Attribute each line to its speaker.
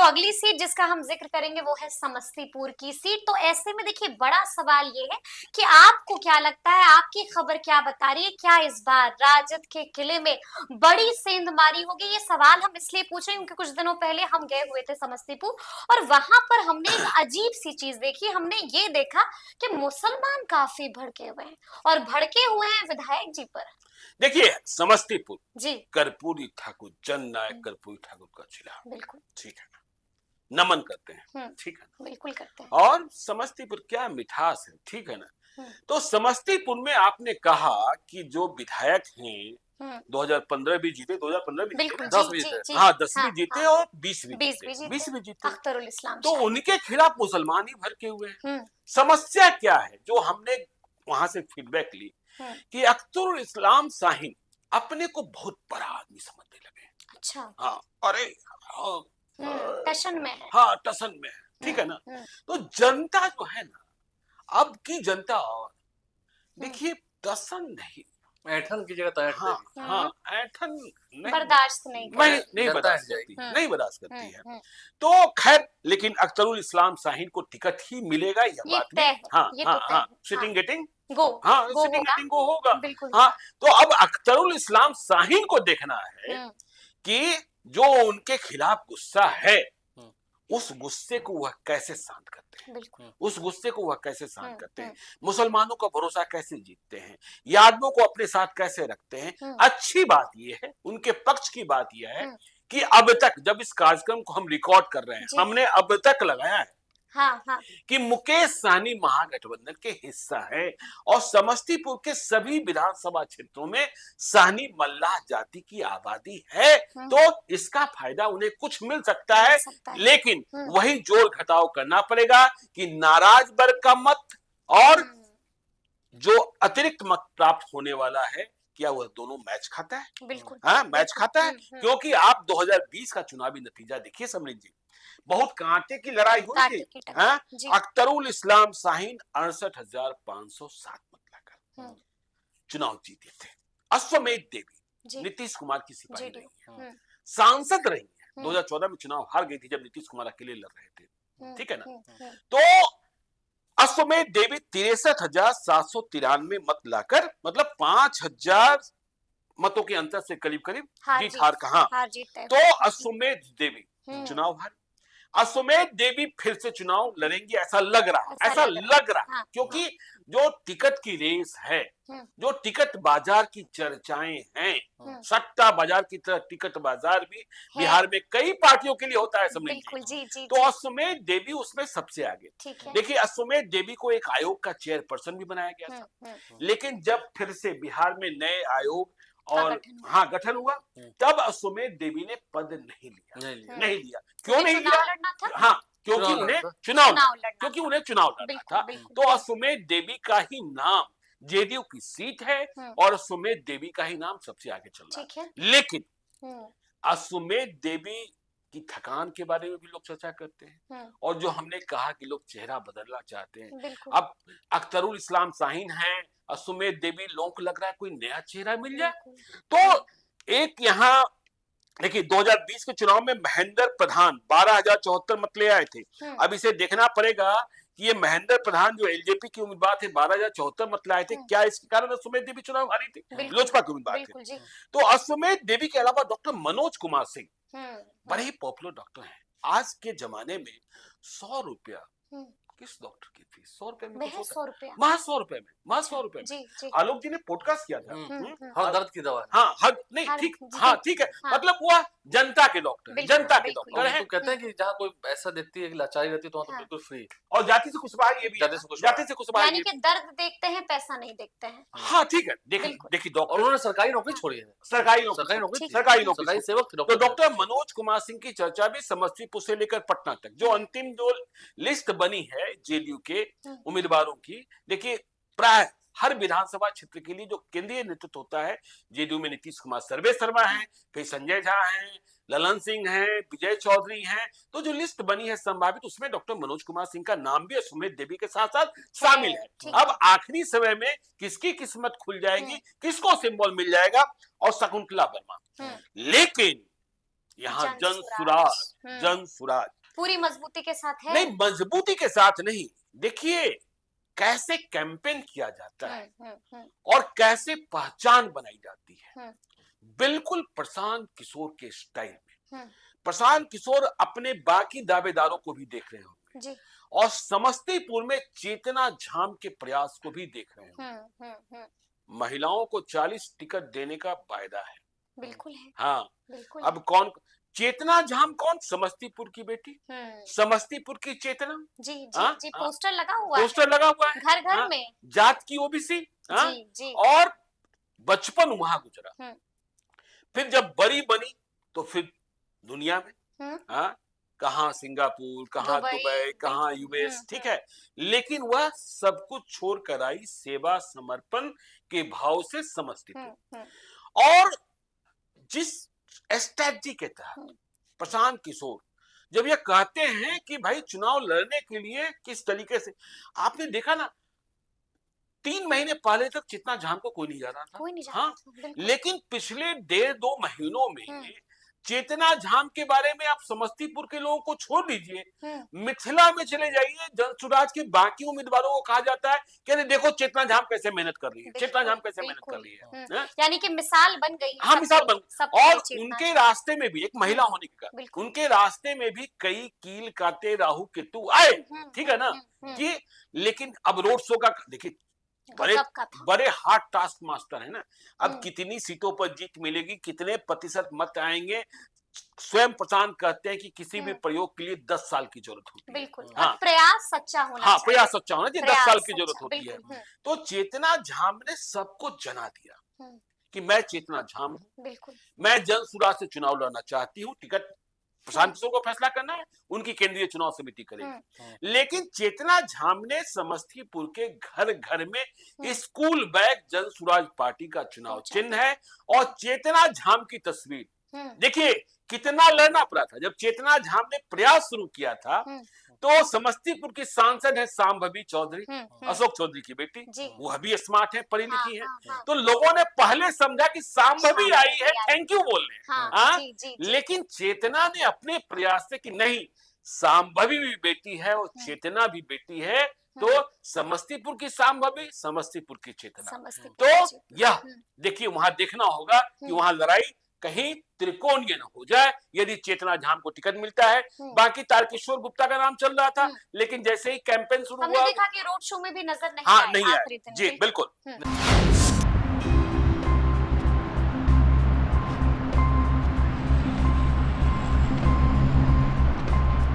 Speaker 1: अगली सीट जिसका हम जिक्र करेंगे वो है समस्तीपुर की सीट। तो ऐसे में देखिए बड़ा सवाल ये है कि आपको क्या लगता है, आपकी खबर क्या बता रही है, क्या इस बार राजद के किले में बड़ी सेंधमारी होगी? ये सवाल हम इसलिए पूछ रहे हैं क्योंकि कुछ दिनों पहले हम गए हुए थे समस्तीपुर और वहां पर हमने एक अजीब सी चीज देखी। हमने ये देखा कि मुसलमान काफी भड़के हुए हैं और भड़के हुए हैं विधायक जी पर।
Speaker 2: देखिए, समस्तीपुर
Speaker 1: जी
Speaker 2: कर्पूरी ठाकुर, जननायक कर्पूरी ठाकुर का जिला,
Speaker 1: बिल्कुल।
Speaker 2: ठीक है ना, नमन करते हैं, ठीक है ना।
Speaker 1: बिल्कुल करते हैं।
Speaker 2: और समस्तीपुर क्या मिठास है, ठीक है ना। तो समस्तीपुर में आपने कहा कि जो विधायक हैं 2015 भी जीते, 2015 भी जीते,
Speaker 1: 10 भी
Speaker 2: जीते, हाँ 10 भी जीते और 20 भी जीते, 20 भी जीते।
Speaker 1: अख्तरुल इस्लाम
Speaker 2: तो
Speaker 1: शाह।
Speaker 2: उनके खिलाफ मुसलमान ही भड़के हुए हैं। समस्या क्या है जो हमने वहां से फीडबैक ली कि अख्तरुल इस्लाम शाहीन अपने को बहुत बड़ा आदमी समझने लगे।
Speaker 1: अच्छा।
Speaker 2: हाँ, अरे हाँ,
Speaker 1: टशन में है।
Speaker 2: हाँ टसन में है, ठीक है ना। तो जनता जो है ना, अब की जनता, और देखिए टसन नहीं,
Speaker 3: ऐठन की जगह तो ऐठ
Speaker 2: हाँ
Speaker 3: देगी।
Speaker 2: हाँ ऐठन नहीं
Speaker 1: बर्दाश्त नहीं
Speaker 2: नहीं
Speaker 3: जनता
Speaker 2: बर्दाश्त
Speaker 3: ऐठ
Speaker 2: करती,
Speaker 3: जाएगी।
Speaker 2: नहीं बर्दाश्त करती है। तो खैर, लेकिन अख्तरुल इस्लाम शाहीन को टिकट ही मिलेगा, यह
Speaker 1: ये
Speaker 2: बात
Speaker 1: तय
Speaker 2: भी,
Speaker 1: है,
Speaker 2: हाँ
Speaker 1: ये
Speaker 2: हाँ
Speaker 1: तो तय
Speaker 2: हाँ,
Speaker 1: है।
Speaker 2: सिटिंग गेटिंग
Speaker 1: गो
Speaker 2: हाँ,
Speaker 1: गो
Speaker 2: सिटिंग
Speaker 1: होगा।
Speaker 2: गेटिंग को होगा।
Speaker 1: बिल्कुल।
Speaker 2: हाँ, तो अब अख्तरुल इस्लाम शाहीन को देखना है कि जो उनके खिलाफ गुस्सा है, उस गुस्से को वह कैसे शांत करते हैं, उस गुस्से को वह कैसे शांत करते हैं, मुसलमानों का भरोसा कैसे जीतते हैं, यादवों को अपने साथ कैसे रखते हैं। अच्छी बात यह है, उनके पक्ष की बात यह है कि अब तक, जब इस कार्यक्रम को हम रिकॉर्ड कर रहे हैं, हमने अब तक लगाया है कि मुकेश सहनी महागठबंधन के हिस्सा है और समस्तीपुर के सभी विधानसभा क्षेत्रों में सहनी मल्लाह जाति की आबादी है। तो इसका फायदा उन्हें कुछ मिल सकता है, लेकिन वही जोड़ घटाव करना पड़ेगा कि नाराज वर्ग का मत और जो अतिरिक्त मत प्राप्त होने वाला है, क्या वह दोनों मैच खाता है?
Speaker 1: बिल्कुल।
Speaker 2: हाँ, मैच खाता है। क्योंकि आप 2020 का चुनावी नतीजा देखिए समरीन जी, बहुत कांटे की लड़ाई हुई थी। अख्तरुल इस्लाम शाहीन 68,507 मत लाकर चुनाव जीते थे। अश्वमेध देवी नीतीश कुमार की सिपाही रही है, सांसद रही है, 2014 में चुनाव हार गई थी जब नीतीश कुमार अकेले लड़ रहे थे, ठीक है ना। तो अश्वमेध देवी 63,793 मत लाकर, मतलब 5,000 मतों के अंतर से करीब करीब जीत हार कहा। तो अश्वमेध देवी चुनाव हार, अश्वमेध देवी फिर से चुनाव लड़ेंगे ऐसा लग रहा है, क्योंकि जो टिकट की रेस है, जो टिकट बाजार की चर्चाएं हैं, सट्टा बाजार की तरह टिकट बाजार भी बिहार में कई पार्टियों के लिए होता है समझ लीजिए। तो अश्वमेध देवी उसमें सबसे आगे। देखिए, अश्वमेध देवी को एक आयोग का चेयरपर्सन भी बनाया गया था, लेकिन जब फिर से बिहार में नए आयोग और गठन हुआ, तब अश्वमेध देवी ने पद नहीं लिया। क्यों नहीं लिया? क्योंकि उन्हें चुनाव लड़ना था। तो अश्वमेध देवी का ही नाम जेडीयू की सीट है और अश्वमेध देवी का ही नाम सबसे आगे चल रहा है। लेकिन अश्वमेध देवी की थकान के बारे में भी लोग चर्चा करते हैं, और जो हमने कहा कि लोग चेहरा बदलना चाहते हैं। अब अख्तरुल इस्लाम शाहीन है, अश्वमेध देवी, लोगों को लग रहा है कोई नया चेहरा मिल जाए। तो एक यहाँ देखिए, 2020 के चुनाव में महेंद्र प्रधान 12,074 मत ले आए थे। अब इसे देखना पड़ेगा कि ये महेंद्र प्रधान जो एलजेपी की उम्मीदवार थे 12,074 मत लाए थे, क्या इसके कारण अश्वमेध देवी चुनाव हारी थी? लोजपा की उम्मीदवार थे। तो अश्वमेध देवी के अलावा डॉक्टर मनोज कुमार सिंह बड़े ही पॉपुलर डॉक्टर हैं। आज के जमाने में 100 रुपया किस डॉक्टर की फीस? 100 रुपए में, महज 100 रुपए में। आलोक जी ने पॉडकास्ट किया था,
Speaker 3: हाँ, दर्द की दवा,
Speaker 2: नहीं ठीक है, मतलब वह जनता के डॉक्टर है।
Speaker 3: तो कहते हैं कि जहाँ कोई ऐसा देखती है कि लाचारी रहती है तो वहाँ तो बिल्कुल फ्री,
Speaker 2: और जाति से कुछ ये भी, जाति से कुछ
Speaker 1: यानी कि दर्द देखते हैं, पैसा नहीं देखते हैं।
Speaker 2: हाँ ठीक है, देखिए डॉक्टर,
Speaker 3: उन्होंने सरकारी नौकरी छोड़ी है,
Speaker 2: सरकारी
Speaker 3: सेवक थे।
Speaker 2: तो डॉक्टर मनोज कुमार सिंह की चर्चा भी समस्तीपुर से लेकर पटना तक, जो अंतिम जो लिस्ट बनी है जेडीयू के उम्मीदवारों की, देखिए प्राय हर विधानसभा क्षेत्र के लिए जो केंद्रीय नेतृत्व होता है, जेडीयू में नीतीश कुमार सर्वे शर्मा है, फिर संजय झा है, ललन सिंह है, विजय चौधरी है। तो जो लिस्ट बनी है संभावित, उसमें डॉक्टर मनोज कुमार सिंह का नाम भी अश्वमेध देवी के साथ साथ शामिल है। अब आखिरी समय में किसकी किस्मत खुल जाएगी, किसको सिंबल मिल जाएगा, और शकुंतला वर्मा। लेकिन यहाँ
Speaker 1: जन
Speaker 2: जन
Speaker 1: स्वराज।
Speaker 2: स्वराज, जन स्वराज
Speaker 1: पूरी मजबूती के साथ है।
Speaker 2: नहीं, मजबूती के साथ नहीं। देखिए कैसे कैंपेन किया जाता है और कैसे पहचान बनाई जाती है, बिल्कुल प्रशांत किशोर के स्टाइल में। प्रशांत किशोर अपने बाकी दावेदारों को भी देख रहे होंगे
Speaker 1: जी।
Speaker 2: और समस्तीपुर में चेतना झाम के प्रयास को भी देख रहे होंगे। महिलाओं को 40 टिकट देने का वायदा है।
Speaker 1: बिल्कुल है।
Speaker 2: हाँ,
Speaker 1: बिल्कुल।
Speaker 2: अब कौन? चेतना झाम कौन? समस्तीपुर की बेटी, समस्तीपुर की चेतना।
Speaker 1: जी जी जी, पोस्टर लगा हुआ है,
Speaker 2: पोस्टर लगा हुआ है
Speaker 1: घर घर में।
Speaker 2: जात की ओबीसी।
Speaker 1: जी जी।
Speaker 2: और बचपन वहां गुजरा, फिर जब बड़ी बनी तो फिर दुनिया में, कहाँ सिंगापुर, कहाँ दुबई, कहाँ यूएस, ठीक है। लेकिन वह सब कुछ छोड़कर आई सेवा समर्पण के भाव से समस्तीपुर। और जिस स्ट्रेटजी के तहत प्रशांत किशोर जब ये कहते हैं कि भाई चुनाव लड़ने के लिए किस तरीके से, आपने देखा ना 3 महीने पहले तक चेतना झाम को कोई नहीं जाना था,
Speaker 1: कोई नहीं जाना था,
Speaker 2: लेकिन पिछले 1.5-2 महीनों में चेतना झाम के बारे में आप समस्तीपुर के लोगों को छोड़ दीजिए, मिथिला में चले जाइए, जनसुराज के बाकी उम्मीदवारों को कहा जाता है कि अरे देखो चेतना झाम कैसे मेहनत कर रही है, चेतना झाम कैसे मेहनत कर रही है।
Speaker 1: यानी कि मिसाल बन गई है।
Speaker 2: हाँ, मिसाल बन। और उनके रास्ते में भी एक महिला होने के कारण उनके रास्ते में भी कई कील काटे राहु केतु आए, ठीक है ना, कि लेकिन अब रोड शो का देखिए, बड़े हार्ड टास्क मास्टर है ना। अब कितनी सीटों पर जीत मिलेगी, कितने प्रतिशत मत आएंगे, स्वयं प्रशांत कहते हैं कि किसी भी प्रयोग के लिए 10 साल की जरूरत होती है।
Speaker 1: बिल्कुल। प्रयास सच्चा होना।
Speaker 2: हाँ, प्रयास सच्चा होना चाहिए, 10 साल की जरूरत होती है। तो चेतना झाम ने सबको जना दिया कि मैं चेतना झाम हूँ, बिल्कुल मैं जन सुराज से चुनाव लड़ना चाहती हूँ। टिकट प्रशांत किशोर को फैसला करना है, उनकी केंद्रीय चुनाव समिति करेगी। लेकिन चेतना झाम ने समस्तीपुर के घर घर में school bag Jan Suraaj party का चुनाव चिन्ह है और चेतना झाम की तस्वीर देखिए कितना लड़ना पड़ा था। जब चेतना झाम ने प्रयास शुरू किया था तो समस्तीपुर की सांसद है शांभवी चौधरी, अशोक चौधरी की बेटी, वह भी स्मार्ट है, पढ़ी लिखी है। तो लोगों ने पहले समझा कि शांभवी आई है थैंक यू बोलने, लेकिन चेतना ने अपने प्रयास से कि नहीं, शांभवी भी बेटी है और चेतना भी बेटी है, तो समस्तीपुर की शांभवी, समस्तीपुर की चेतना। तो यह देखिए वहां देखना होगा कि वहां लड़ाई कहीं त्रिकोणीय न हो जाए यदि चेतना झाम को टिकट मिलता है। बाकी तारकिशोर गुप्ता का नाम चल रहा था, लेकिन जैसे ही कैंपेन शुरू हुआ,
Speaker 1: हमने देखा कि रोड शो में भी नजर नहीं
Speaker 2: आया। जी बिल्कुल।